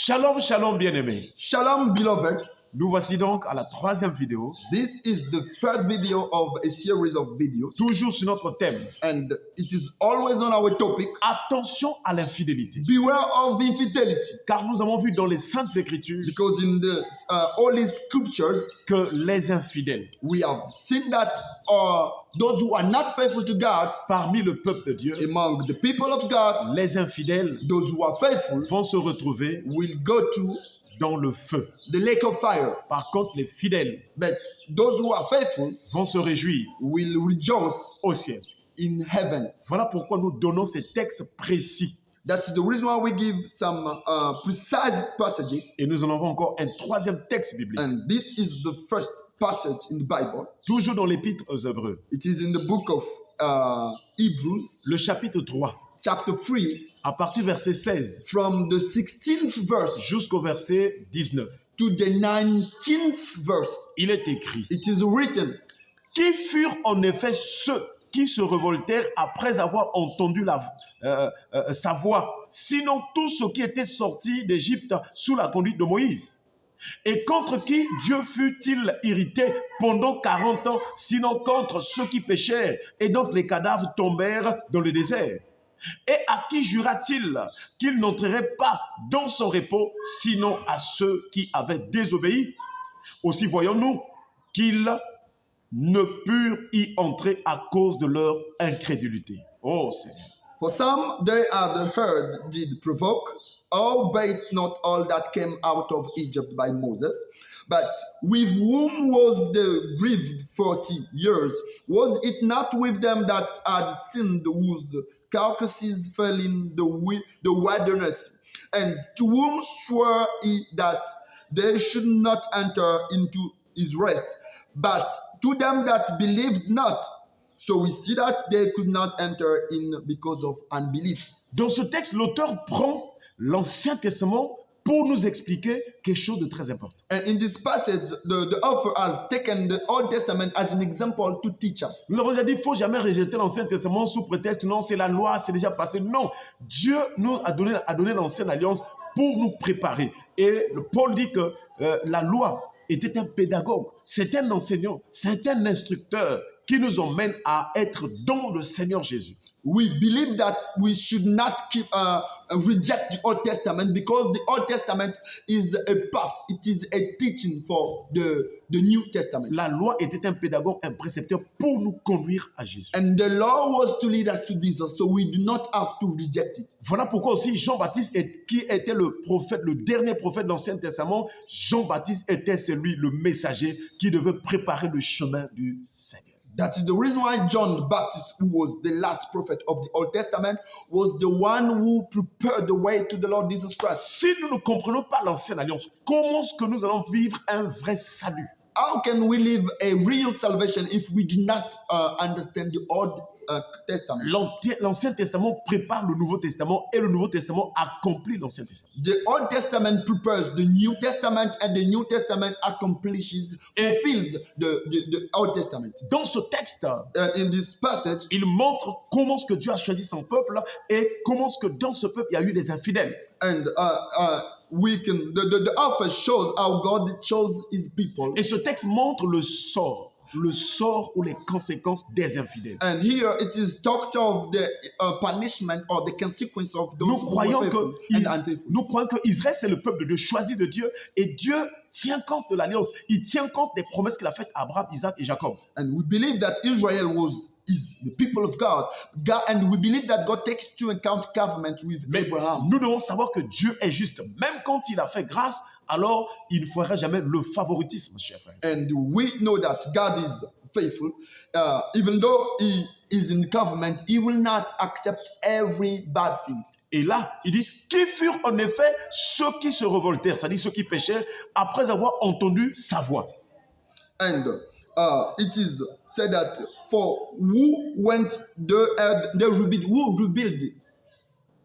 Shalom, shalom bien-aimés. Shalom, beloved. Nous voici donc à la troisième vidéo, This is the third video of a series of videos, toujours sur notre thème. and it is always on our topic. Attention à l'infidélité. Beware of infidelity, Car nous avons vu dans les Saintes Écritures because in the Holy Scriptures que les infidèles we have seen that those who are not faithful to God parmi le peuple de Dieu, among the people of God, les infidèles those who are faithful vont se retrouver will go to dans le feu. the lake of fire. Par contre, les fidèles But those who are faithful vont se réjouir will rejoice au ciel. in heaven. Voilà pourquoi nous donnons ces textes précis. That's the reason why we give some precise passages. Et nous en avons encore un troisième texte biblique. And this is the first passage in the Bible. Toujours dans l'Épître aux Hébreux, It is in the book of Hebrews, le chapitre 3, chapter 3, à partir du verset 16 from the 16th verse jusqu'au verset 19. to the 19th verse. Il est écrit: It is written, Qui furent en effet ceux qui se révoltèrent après avoir entendu sa voix, sinon tous ceux qui étaient sortis d'Égypte sous la conduite de Moïse? Et contre qui Dieu fut-il irrité pendant 40 ans, sinon contre ceux qui péchèrent, et donc les cadavres tombèrent dans le désert? Et à qui jura-t-il qu'il n'entrerait pas dans son repos, sinon à ceux qui avaient désobéi? Aussi voyons-nous qu'ils ne purent y entrer à cause de leur incrédulité. Oh Seigneur. For some they are the herd did provoke, albeit not all that came out of Egypt by Moses. But with whom was the grieved 40 years? Was it not with them that had sinned, whose carcasses fell in the wilderness? And to whom swore he that they should not enter into his rest? But to them that believed not. So we see that they could not enter in because of unbelief. Dans ce texte, l'auteur prend l'Ancien Testament pour nous expliquer quelque chose de très important. And in this passage, the author has taken the Old Testament as an example to teach us. Nous avons déjà dit, il ne faut jamais rejeter l'Ancien Testament sous prétexte, non, c'est la loi, c'est déjà passé. Non, Dieu nous a donné l'Ancienne Alliance pour nous préparer. Et Paul dit que la loi était un pédagogue, c'est un enseignant, c'est un instructeur qui nous emmène à être dans le Seigneur Jésus. We believe that we should not reject the Old Testament, because the Old Testament is a path, it is a teaching for the New Testament. La loi était un pédagogue, un précepteur pour nous conduire à Jésus. And the law was to lead us to Jesus, so we do not have to reject it. Voilà pourquoi aussi Jean-Baptiste, qui était le prophète, le dernier prophète de l'Ancien Testament, Jean-Baptiste était celui, le messager, qui devait préparer le chemin du Seigneur. That is the reason why John the Baptist, who was the last prophet of the Old Testament, was the one who prepared the way to the Lord Jesus Christ. Si nous ne comprenons pas l'Ancienne Alliance, comment est-ce que nous allons vivre un vrai salut? How can we live a real salvation if we do not understand the Old Testament? L'Ancien Testament prépare le Nouveau Testament et le Nouveau Testament accomplit l'Ancien Testament. The Old Testament prepares the New Testament, and the New Testament accomplishes, fulfills the Old Testament. Dans ce texte, In this passage, il montre comment est-ce que Dieu a choisi son peuple et comment est-ce que dans ce peuple, il y a eu des infidèles. and the author shows how God chose His people. Et ce texte montre le sort ou les conséquences des infidèles. And here it is talked of the punishment or the consequence of those Nous who croyons were faithful and unfaithful. que Israël, c'est le peuple de Dieu, choisi de Dieu, et Dieu tient compte de l'alliance, il tient compte des promesses qu'il a faites à Abraham, Isaac et Jacob. And we believe that Israel is the people of God, and we believe that God takes into account covenant with Mais Abraham. nous devons savoir que Dieu est juste. Même quand il a fait grâce, alors il ne fera jamais le favoritisme, chers frères. And we know that God is faithful. Even though He is in covenant, He will not accept every bad thing. Et là, il dit, qui furent en effet ceux qui se révoltèrent, c'est-à-dire ceux qui péchèrent, après avoir entendu sa voix. And it is said that for who went who rebelled,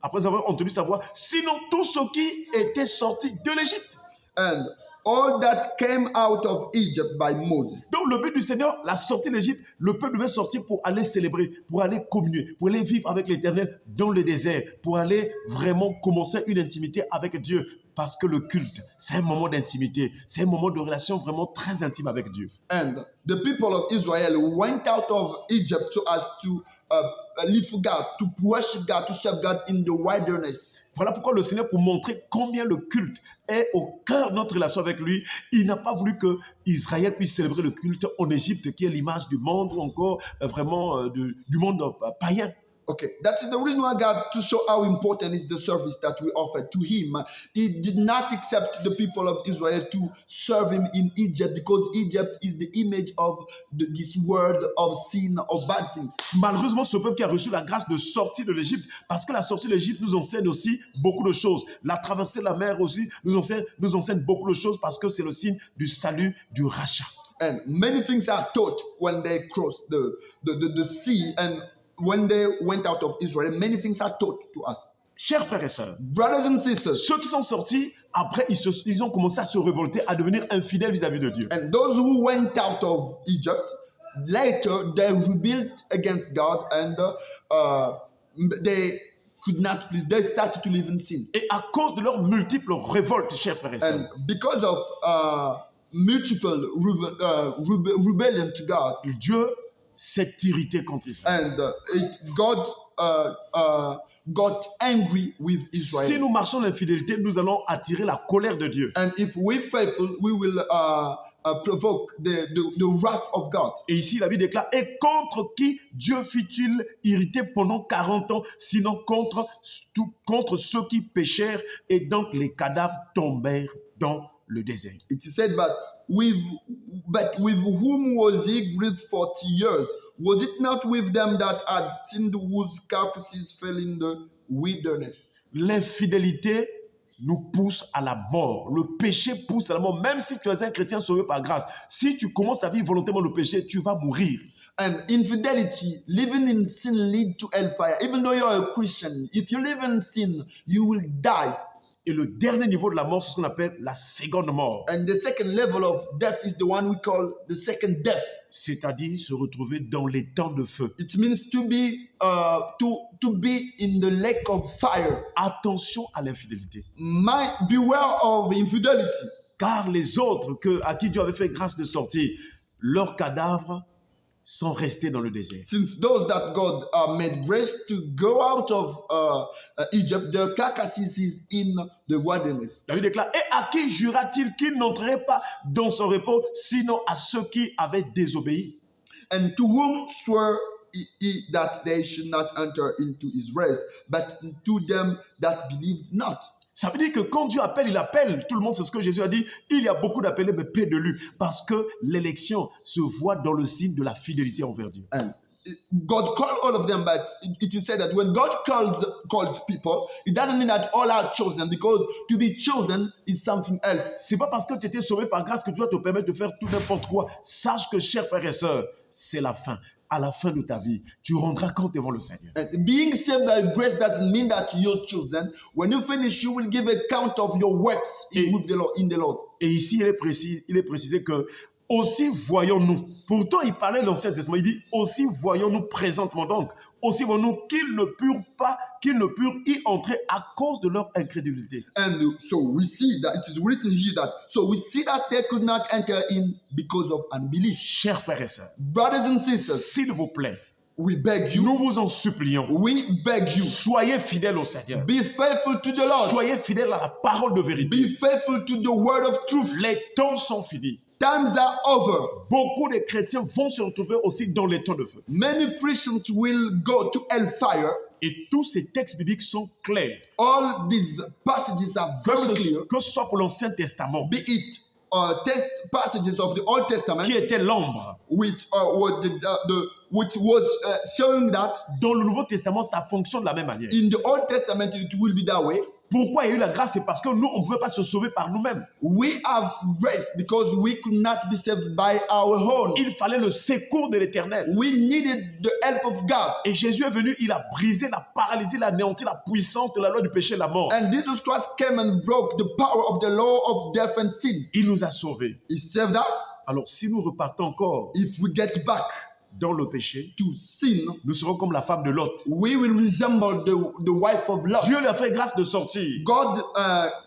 Après avoir entendu sa voix, sinon tous ceux qui étaient sortis de l'Égypte. and all that came out of Egypt by Moses. Donc le but du Seigneur, la sortie d'Égypte, le peuple devait sortir pour aller célébrer, pour aller communier, pour aller vivre avec l'Éternel dans le désert, pour aller vraiment commencer une intimité avec Dieu, Parce que le culte, c'est un moment d'intimité, c'est un moment de relation vraiment très intime avec Dieu. And the people of Israel went out of Egypt so as to live for God, to worship God, to serve God in the wilderness. Voilà pourquoi le Seigneur, pour montrer combien le culte est au cœur de notre relation avec lui, il n'a pas voulu que Israël puisse célébrer le culte en Égypte, qui est l'image du monde, ou encore vraiment du monde païen. Okay, that's the reason why God, to show how important is the service that we offer to Him. He did not accept the people of Israel to serve Him in Egypt because Egypt is the image of this world of sin, of bad things. Malheureusement, ce peuple qui a reçu la grâce de sortir de l'Égypte, parce que la sortie de l'Égypte nous enseigne aussi beaucoup de choses. La traversée de la mer aussi nous enseigne beaucoup de choses parce que c'est le signe du salut, du rachat. And many things are taught when they cross the sea, and when they went out of Israel, many things are taught to us. Chers frères et sœurs, Brothers and sisters, ceux qui sont sortis, après, ils ont commencé à se révolter, à devenir infidèles vis-à-vis de Dieu. and those who went out of Egypt, later they rebelled against God, and they could not please. They started to live in sin. Et à cause de leurs multiples révoltes, chers frères et sœurs, And because of multiple rebellion to God, Dieu s'est irrité contre Israël. and God got angry with Israel. Si nous marchons dans l'infidélité, nous allons attirer la colère de Dieu. And if we're faithful, we will provoke the wrath of God. Et ici, la Bible déclare, et contre qui Dieu fut-il irrité pendant 40 ans, sinon contre ceux qui péchèrent, et donc les cadavres tombèrent dans le désert. It is said, but with whom was he grieved 40 years? Was it not with them that had sinned, whose carcasses fell in the wilderness? L'infidélité nous pousse à la mort. Le péché pousse à la mort. Même si tu es un chrétien sauvé par grâce, si tu commences à vivre volontairement le péché, tu vas mourir. And infidelity, living in sin, lead to hellfire. Even though you're a Christian, if you live in sin, you will die. Et le dernier niveau de la mort, c'est ce qu'on appelle la seconde mort. And the second level of death is the one we call the second death. C'est-à-dire se retrouver dans les temps de feu. It means to be in the lake of fire. Attention à l'infidélité. Beware of infidelity. Car les autres à qui Dieu avait fait grâce de sortir, leurs cadavres sont restés dans le désert. Since those that God made grace to go out of Egypt, their carcasses is in the wilderness. La Bible déclare, et à qui jura-t-il qu'il n'entrerait pas dans son repos, sinon à ceux qui avaient désobéi? And to whom swore he that they should not enter into his rest, but to them that believed not. Ça veut dire que quand Dieu appelle, il appelle. Tout le monde, c'est ce que Jésus a dit. Il y a beaucoup d'appelés, mais peu de lui. Parce que l'élection se voit dans le signe de la fidélité envers Dieu. And God called all of them, but it is said that when God calls people, it doesn't mean that all are chosen, because to be chosen is something else. C'est pas parce que tu étais sauvé par grâce que tu dois te permettre de faire tout n'importe quoi. Sache que, chers frères et sœurs, c'est la fin. À la fin de ta vie, tu rendras compte devant le Seigneur. And being saved by grace doesn't mean that you're chosen. When you finish, you will give account of your works in the Lord. Et ici, il est précisé que aussi voyons-nous. Pourtant, il parlait dans l'Ancien Testament. Il dit aussi voyons-nous présentement. Donc, aussi voyons-nous qu'ils ne purent y entrer à cause de leur incrédulité. And so we see that it is written here that they could not enter in because of unbelief. Chers frères et sœurs, Brothers and sisters, s'il vous plaît, we beg you. nous vous en supplions. We beg you. Soyez fidèles au Seigneur. Be faithful to the Lord. Soyez fidèles à la parole de vérité. Be faithful to the word of truth. Les temps sont finis. Times are over. Beaucoup de chrétiens vont se retrouver aussi dans les temps de feu. Many Christians will go to hellfire. Et tous ces textes bibliques sont clairs. All these passages are very clear. Que ce soit pour l'Ancien Testament, Be it passages of the Old Testament, qui était l'ombre. which was showing that Dans le Nouveau Testament, ça fonctionne de la même manière. in the Old Testament it will be that way. Pourquoi il y a eu la grâce? C'est parce que nous, on ne pouvait pas se sauver par nous-mêmes. We have grace because we could not be saved by our own. Il fallait le secours de l'Éternel. We needed the help of God. Et Jésus est venu, il a brisé, il a paralysé, il a anéanti la puissance de la loi du péché et de la mort. And Jesus Christ came and broke the power of the law of death and sin. Il nous a sauvés. He saved us. Alors, si nous repartons encore If we get back dans le péché, to sin, nous serons comme la femme de Lot. we will resemble the wife of Lot. Dieu lui a fait grâce de sortir. God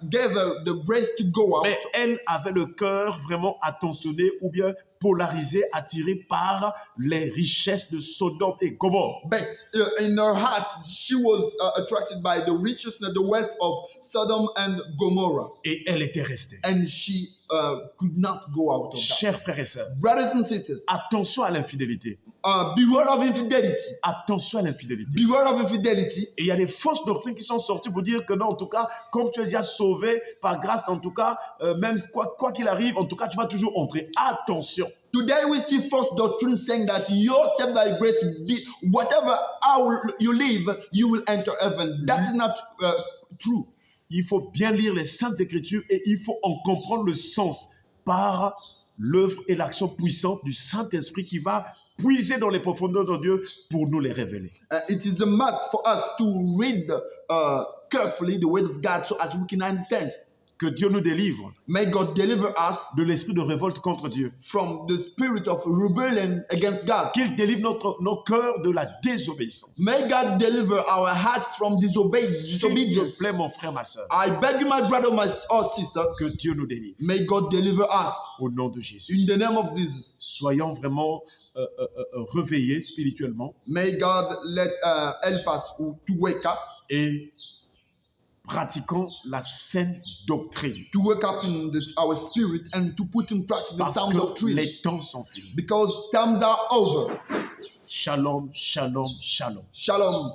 gave her the grace to go out, Mais elle avait le cœur vraiment attentionné ou bien polarisé, attiré par les richesses de Sodome et Gomorrhe. but in her heart she was attracted by the riches and the wealth of Sodom and Gomorrah, Et elle était restée. and she could not go out of that. Chers frères et sœurs, Brothers and sisters, attention à l'infidélité. beware of infidelity. Attention à l'infidélité. Beware of infidelity. Et il y a des fausses doctrines qui sont sorties pour dire que non, en tout cas, comme tu es déjà sauvé par grâce, en tout cas, même quoi qu'il arrive, en tout cas, tu vas toujours entrer. Attention. Today we see false doctrine saying that you're saved by grace, whatever how you live, you will enter heaven. That's not true. Il faut bien lire les Saintes Écritures et il faut en comprendre le sens par l'œuvre et l'action puissante du Saint-Esprit qui va puiser dans les profondeurs de Dieu pour nous les révéler. It is a must for us to read carefully the word of God so as we can understand. Que Dieu nous délivre May God deliver us de l'esprit de révolte contre Dieu. from the spirit of rebellion against God. Qu'il délivre nos cœurs de la désobéissance. May God deliver our heart from S'il te disobedience. plaît, mon frère, ma soeur, I beg you, my brother, my sister, que Dieu nous délivre. may God deliver us Au nom de Jésus. in the name of Jesus. Soyons vraiment réveillés spirituellement May God help us to wake up, et pratiquons la saine doctrine. to wake up in our spirit and to put in practice the Parce sound que doctrine, les temps sont finis. because times are over. Shalom, shalom, shalom. Shalom.